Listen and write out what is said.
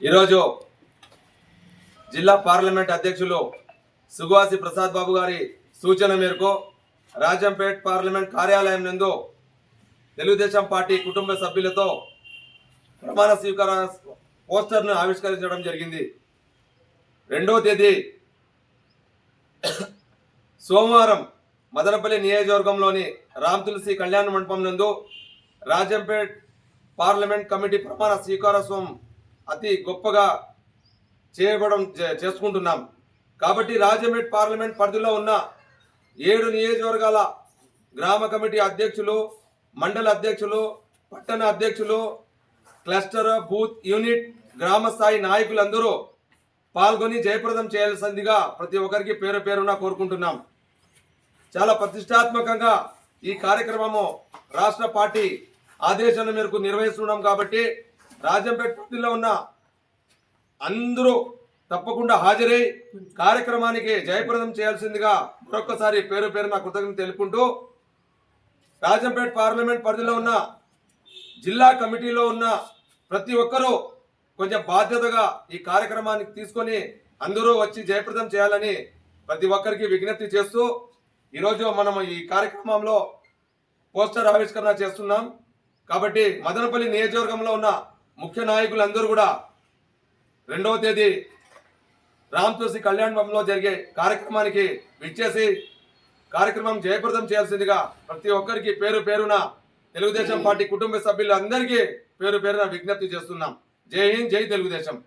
ఈరోజు జిల్లా పార్లమెంట్ అధ్యక్షులు సుగాసి ప్రసాద్ బాబు గారి సూచన మేరకు రాజంపేట్ పార్లమెంట్ కార్యాలయం నందు తెలుగుదేశం పార్టీ కుటుంబ సభ్యులతో ప్రమాణ స్వీకార పోస్టర్ను ఆవిష్కరించడం జరిగింది. 2వ తేదీ సోమవారం మదనపల్లి నియోజకవర్గంలోని రామ్ తులసి కళ్యాణ మండపం నందు రాజంపేట్ పార్లమెంట్ కమిటీ ప్రమాణ స్వీకారోత్సవం అతి గొప్పగా చేసుకుంటున్నాం. కాబట్టి రాజంపేట్ పార్లమెంట్ పరిధిలో ఉన్న 7 నియోజకవర్గాల గ్రామ కమిటీ అధ్యక్షులు, మండల అధ్యక్షులు, పట్టణ అధ్యక్షులు, క్లస్టర్, బూత్, యూనిట్, గ్రామ స్థాయి నాయకులందరూ పాల్గొని జయప్రదం చేయాల్సిందిగా ప్రతి ఒక్కరికి పేరు పేరున కోరుకుంటున్నాం. చాలా ప్రతిష్టాత్మకంగా ఈ కార్యక్రమము రాష్ట్ర పార్టీ ఆదేశాల మేరకు నిర్వహిస్తున్నాం. కాబట్టి రాజంపేట పరిధిలో ఉన్న అందరూ తప్పకుండా హాజరై కార్యక్రమానికి జయప్రదం చేయాల్సిందిగా మరొకసారి పేరు పేరున కృతజ్ఞతలు తెలుపుకుంటూ, రాజంపేట పార్లమెంట్ పరిధిలో ఉన్న జిల్లా కమిటీలో ఉన్న ప్రతి ఒక్కరూ కొంచెం బాధ్యతగా ఈ కార్యక్రమానికి తీసుకొని అందరూ వచ్చి జయప్రదం చేయాలని ప్రతి ఒక్కరికి విజ్ఞప్తి చేస్తూ, ఈరోజు మనం ఈ కార్యక్రమంలో పోస్టర్ ఆవిష్కరణ చేస్తున్నాం. కాబట్టి మదనపల్లి నియోజకవర్గంలో ఉన్న ముఖ్య నాయకులందరూ కూడా 2వ తేదీ రామ్ తులసి కళ్యాణ మండపంలో జరిగే కార్యక్రమానికి విచ్చేసి కార్యక్రమం జయప్రదం చేయాల్సిందిగా ప్రతి ఒక్కరికి పేరు పేరున తెలుగుదేశం పార్టీ కుటుంబ సభ్యులందరికీ పేరు పేరున విజ్ఞప్తి చేస్తున్నాం. జై హింద్, జై తెలుగుదేశం.